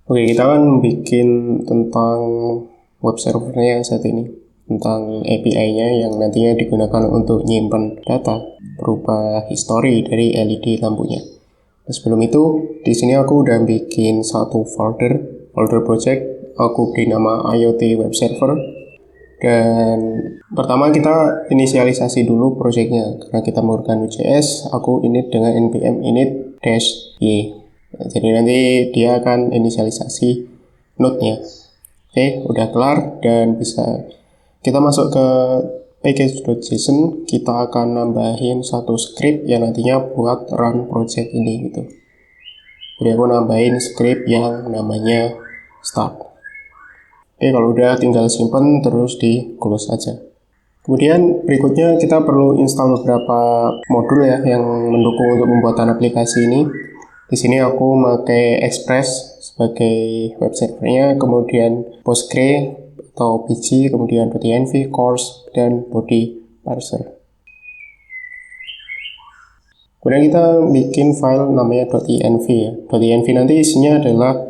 Oke, kita kan bikin tentang web servernya saat ini, tentang API-nya yang nantinya digunakan untuk nyimpan data berupa history dari LED lampunya. Nah, sebelum itu, di sini aku udah bikin satu folder project. Aku beri nama IoT Web Server. Dan pertama kita inisialisasi dulu projectnya. Karena kita menggunakan Vue.js, aku init dengan npm init-y. Nah, jadi nanti dia akan inisialisasi node-nya. Oke, udah kelar dan bisa kita masuk ke package.json. Kita akan nambahin satu script yang nantinya buat run project ini gitu. Jadi aku nambahin script yang namanya start. Oke, kalau udah tinggal simpen terus di close aja. Kemudian berikutnya kita perlu install beberapa modul ya yang mendukung untuk pembuatan aplikasi ini. Di sini aku pakai Express sebagai web servernya, kemudian Postgre atau PG, kemudian .env, course, dan body parser. Kemudian kita bikin file namanya .env ya. .env nanti isinya adalah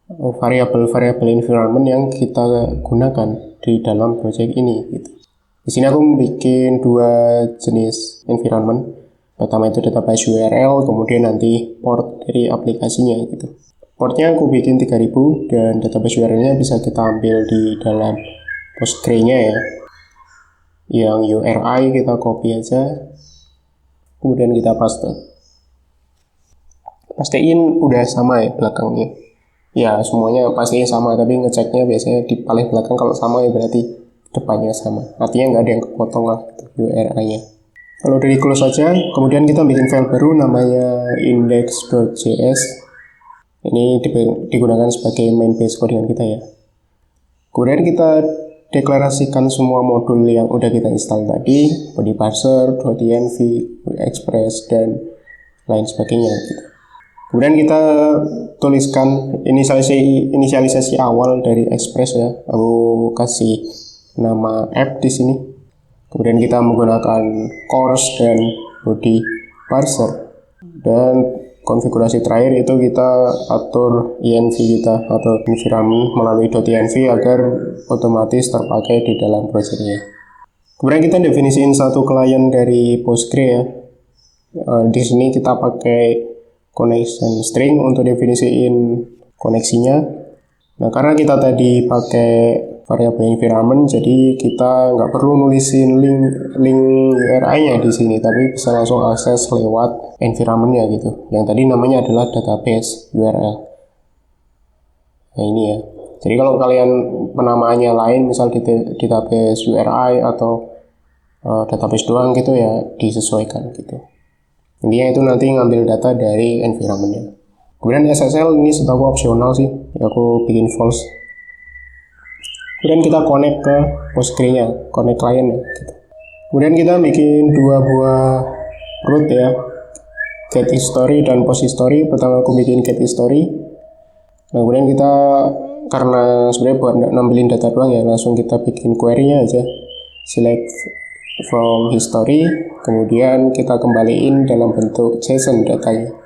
variabel-variabel environment yang kita gunakan di dalam project ini gitu. Di sini aku bikin dua jenis environment. Pertama itu database URL, kemudian nanti port dari aplikasinya gitu. Portnya aku bikin 3000 dan database URL-nya bisa kita ambil di dalam Postgre-nya ya. Yang URI kita copy aja, kemudian kita paste. Pastiin udah sama ya belakangnya. Ya semuanya pastinya sama, tapi ngeceknya biasanya di paling belakang. Kalau sama ya berarti depannya sama. Artinya nggak ada yang kepotong lah gitu, URI-nya. Kalau udah di close saja, kemudian kita bikin file baru namanya index.js. Ini digunakan sebagai main base codingan kita ya. Kemudian kita deklarasikan semua modul yang udah kita install tadi, body parser, .env, express, dan lain sebagainya gitu. Kemudian kita tuliskan inisialisasi awal dari express ya. Aku kasih nama app di sini. Kemudian kita menggunakan course dan body parser. Dan konfigurasi terakhir itu kita atur env kita atau environment melalui .env agar otomatis terpakai di dalam projectnya. Kemudian kita definisiin satu klien dari Postgre ya. Di sini kita pakai connection string untuk definisiin koneksinya. Nah, karena kita tadi pakai variabel environment, jadi kita nggak perlu nulisin link URI-nya di sini, tapi bisa langsung akses lewat environment-nya gitu. Yang tadi namanya adalah database URL. Nah ini ya. Jadi kalau kalian penamaannya lain, misal di database URI atau database doang gitu ya, disesuaikan gitu. Intinya itu nanti ngambil data dari environment-nya. Kemudian SSL ini setahu opsional sih, ya aku bikin false. Kemudian kita connect ke Postgre-nya, connect client ya gitu. Kemudian kita bikin dua buah root ya, get history dan post history. Pertama aku bikin get history. Nah, kemudian kita karena sebenarnya buat nampilin data doang ya, langsung kita bikin query-nya aja. Select from history, kemudian kita kembaliin dalam bentuk JSON datanya.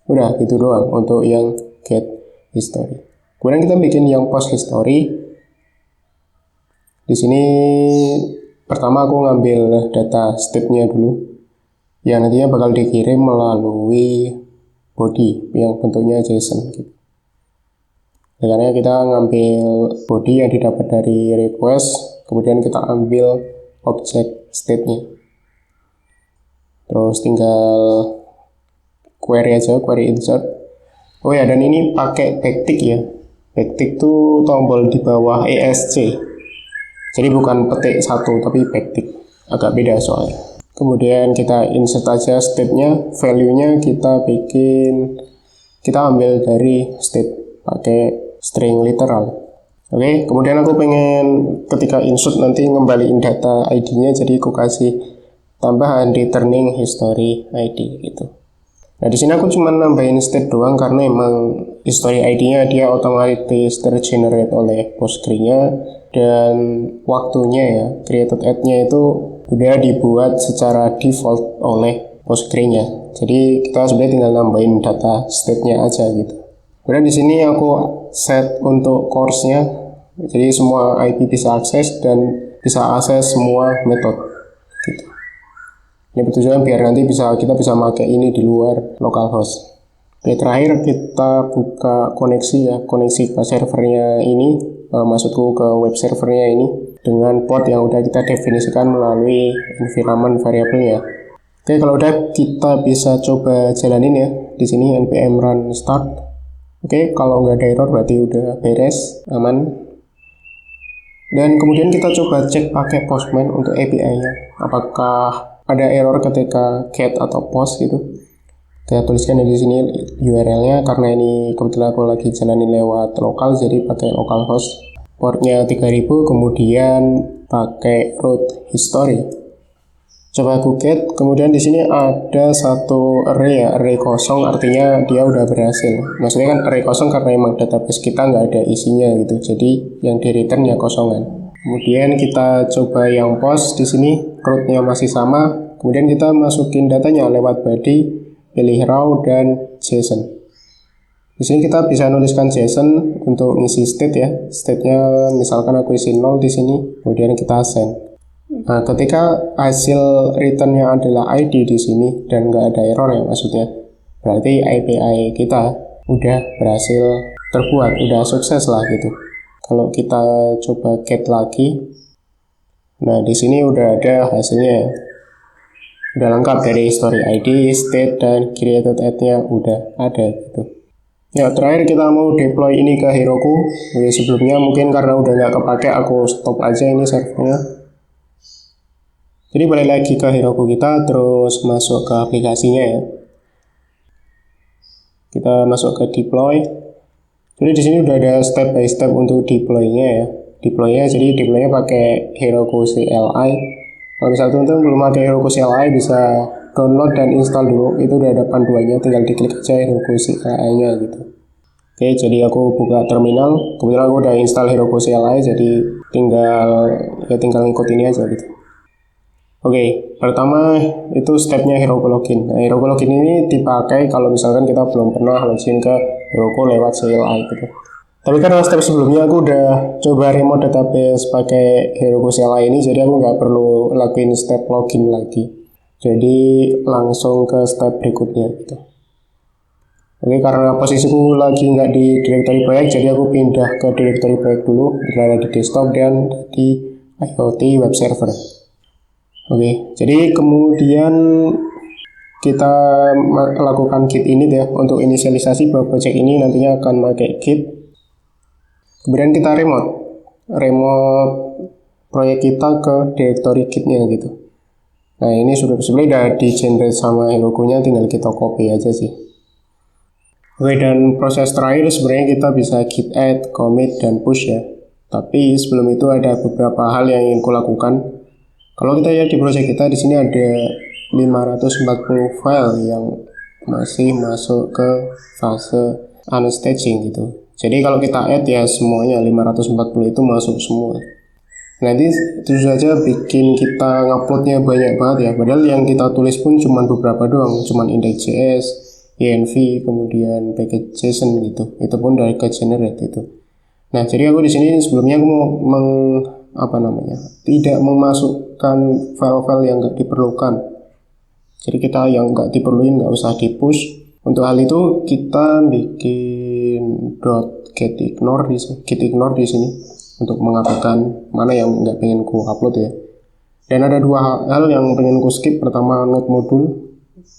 Udah gitu doang untuk yang get history. Kemudian kita bikin yang post history. Di sini pertama aku ngambil data state-nya dulu yang nantinya bakal dikirim melalui body yang bentuknya JSON gitu. Karena kita ngambil body yang didapat dari request, kemudian kita ambil objek state-nya. Terus tinggal query aja, query insert. Oh ya, dan ini pakai backtick ya. Backtick tuh tombol di bawah ESC. Jadi bukan petik satu, tapi backtick. Agak beda soalnya. Kemudian kita insert aja state-nya, value-nya kita ambil dari state pakai string literal. Oke, kemudian aku pengen ketika insert nanti ngembaliin data ID-nya, jadi aku kasih tambahan returning history ID gitu. Nah, di sini aku cuma nambahin state doang karena emang history ID-nya dia otomatis tergenerate oleh Postgre-nya, dan waktunya ya, created at-nya itu udah dibuat secara default oleh Postgre-nya. Jadi kita sebenarnya tinggal nambahin data state-nya aja gitu. Kemudian di sini aku set untuk course-nya. Jadi semua IP bisa akses dan bisa akses semua metode. Gitu. Ini bertujuan biar nanti kita bisa pakai ini di luar localhost. Oke, terakhir kita buka koneksi ya, koneksi ke servernya ini, maksudku ke web servernya ini dengan port yang udah kita definisikan melalui environment variable-nya. Oke, kalau udah kita bisa coba jalanin ya. Di sini npm run start. Oke, kalau nggak ada error berarti udah beres, aman. Dan kemudian kita coba cek pakai Postman untuk API-nya. Apakah ada error ketika get atau post gitu. Saya tuliskan di sini URL-nya karena ini kebetulan aku lagi jalanin lewat lokal, jadi pakai localhost. Portnya 3000, kemudian pakai root history. Coba aku get, kemudian di sini ada satu array ya, array kosong, artinya dia udah berhasil. Maksudnya kan array kosong karena emang database kita nggak ada isinya gitu, jadi yang di return ya kosongan. Kemudian kita coba yang post di sini, rootnya masih sama. Kemudian kita masukin datanya lewat body, pilih raw dan JSON. Di sini kita bisa nuliskan JSON untuk ngisi state ya. State-nya misalkan aku isi 0 di sini, kemudian kita send. Nah, ketika hasil return-nya adalah ID di sini dan nggak ada error ya maksudnya, berarti API kita udah berhasil terbuat, udah sukses lah gitu. Kalau kita coba get lagi, nah di sini udah ada hasilnya ya. Udah lengkap dari history ID, state, dan created ad-nya udah ada gitu. Ya, terakhir kita mau deploy ini ke Heroku. Oke, sebelumnya mungkin karena udah nggak kepake, aku stop aja ini servernya. Jadi balik lagi ke Heroku kita, terus masuk ke aplikasinya ya. Kita masuk ke deploy. Jadi di sini udah ada step by step untuk deploy-nya ya. Jadi deploy-nya pakai Heroku CLI. Kalau misalnya teman-teman belum pakai Heroku CLI, bisa download dan install dulu. Itu udah ada panduannya, tinggal diklik aja Heroku CLI-nya gitu. Oke, jadi aku buka terminal. Kebetulan aku udah install Heroku CLI, jadi tinggal ngikut ini aja gitu. Oke, pertama itu stepnya Heroku Login. Nah, Heroku Login ini dipakai kalau misalkan kita belum pernah login ke Heroku lewat CLI gitu. Tapi karena step sebelumnya aku udah coba remote database pakai Heroku CLI ini, jadi aku nggak perlu lakuin step login lagi. Jadi langsung ke step berikutnya gitu. Oke, karena posisiku lagi nggak di directory proyek, jadi aku pindah ke directory proyek dulu, berada di desktop dan di IoT web server. Oke, jadi kemudian kita lakukan git init ya untuk inisialisasi bahwa project ini nantinya akan pakai git. Kemudian kita remote proyek kita ke directory git-nya gitu. Nah, ini sebenarnya udah di-generate sama Heroku-nya, tinggal kita copy aja sih. Oke, dan proses terakhir sebenarnya kita bisa git add, commit, dan push ya. Tapi sebelum itu ada beberapa hal yang ingin kulakukan. Kalau kita lihat di project kita, di sini ada 540 file yang masih masuk ke fase unstaging gitu. Jadi kalau kita add ya semuanya 540 itu masuk semua. Nanti itu saja bikin kita nguploadnya banyak banget ya. Padahal yang kita tulis pun cuma beberapa doang, cuma index.js, env, kemudian package JSON gitu. Itu pun dari ke generate itu. Nah, jadi aku di sini sebelumnya aku mau tidak memasukkan file-file yang nggak diperlukan. Jadi kita yang nggak diperluin nggak usah di-push. Untuk hal itu kita bikin .getignore di sini untuk mengabaikan mana yang nggak pengen ku upload ya. Dan ada dua hal yang pengen ku skip. Pertama node module,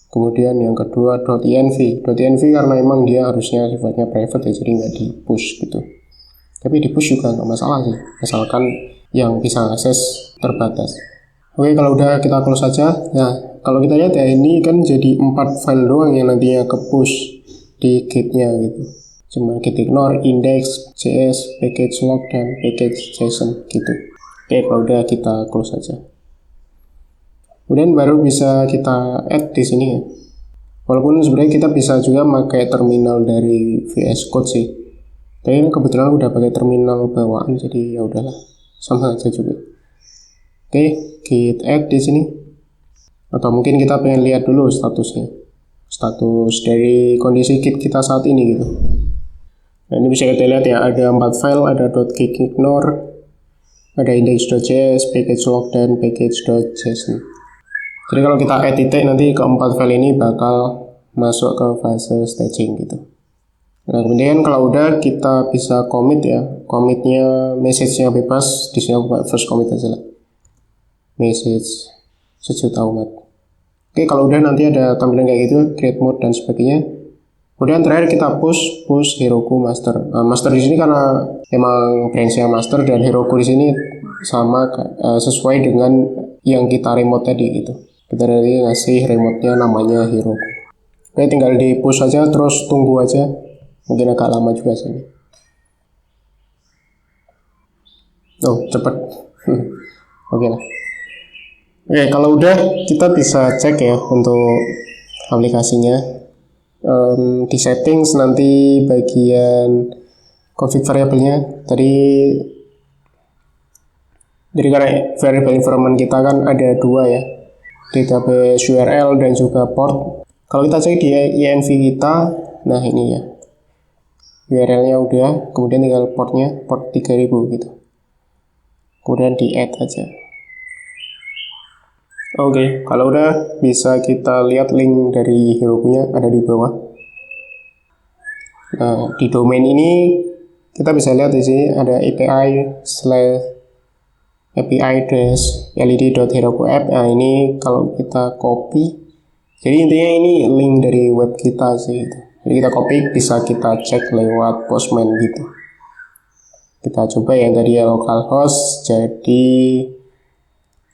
kemudian yang kedua .env. .env karena emang dia harusnya sifatnya private ya, jadi nggak di-push gitu. Tapi di-push juga nggak masalah sih, asalkan yang bisa akses terbatas. Oke, kalau udah kita close saja. Nah, kalau kita lihat ya ini kan jadi 4 file doang yang nantinya ke push di git-nya gitu. Cuma getignore, index.js, package log, dan package JSON gitu. Oke, kalau udah kita close saja. Kemudian baru bisa kita add di sini ya. Walaupun sebenarnya kita bisa juga pakai terminal dari VS Code sih. Tapi kebetulan udah pakai terminal bawaan, jadi ya udahlah, sama aja juga. Oke, git add di sini. Atau mungkin kita pengen lihat dulu statusnya. Status dari kondisi git kita saat ini gitu. Nah, ini bisa kita lihat ya, ada 4 file, ada .kick-ignore, ada index.js, package-log, dan package.json. Jadi kalau kita add titik, nanti keempat file ini bakal masuk ke fase staging gitu. Nah, kemudian kalau udah kita bisa commit ya, commitnya message-nya bebas, di sini aku first commit aja lah, message sejuta umat. Oke, kalau udah nanti ada tampilan kayak gitu, create mode dan sebagainya. Kemudian terakhir kita push Heroku master. Nah, master di sini karena emang branch-nya master dan Heroku di sini sama sesuai dengan yang kita remote tadi gitu. Kita tadi ngasih remote-nya namanya Heroku. Oke, tinggal di push aja, terus tunggu aja. Mungkin agak lama juga sini. Oh, cepet. Oke lah. Oke, kalau udah kita bisa cek ya untuk aplikasinya. Di settings nanti bagian config variabelnya tadi, jadi karena variable environment kita kan ada 2 ya, database URL dan juga port. Kalau kita cek di env kita, nah ini ya, URL-nya udah, kemudian tinggal portnya, port 3000 gitu. Kemudian di add aja. Oke, kalau udah bisa kita lihat link dari Heroku-nya ada di bawah. Nah, di domain ini kita bisa lihat di sini ada api-led.heroku-app. Nah, ini kalau kita copy, jadi intinya ini link dari web kita sih gitu. Jadi kita copy, bisa kita cek lewat Postman gitu. Kita coba yang tadi ya, localhost jadi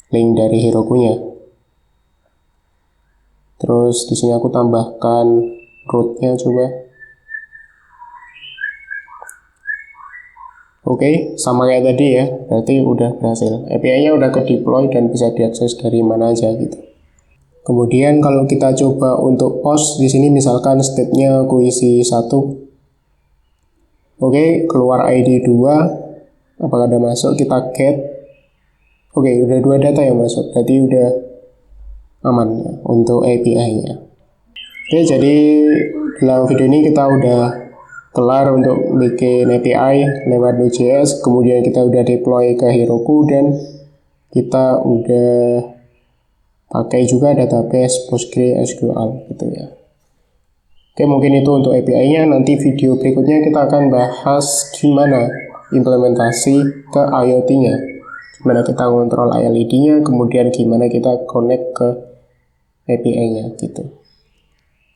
link dari Heroku-nya. Terus di sini aku tambahkan root-nya coba. Oke, sama kayak tadi ya, berarti udah berhasil. API-nya udah ke deploy dan bisa diakses dari mana aja gitu. Kemudian kalau kita coba untuk post di sini, misalkan state-nya aku isi 1. Oke, keluar ID 2. Apakah ada masuk? Kita get. Oke, udah 2 data yang masuk. Berarti udah aman ya untuk API-nya. Oke, jadi dalam video ini kita udah kelar untuk bikin API lewat Node.js, kemudian kita udah deploy ke Heroku, dan kita udah pakai juga database PostgreSQL gitu ya. Oke, mungkin itu untuk API-nya. Nanti video berikutnya kita akan bahas gimana implementasi ke IoT-nya, gimana kita ngontrol ILED-nya, kemudian gimana kita connect ke API-nya gitu.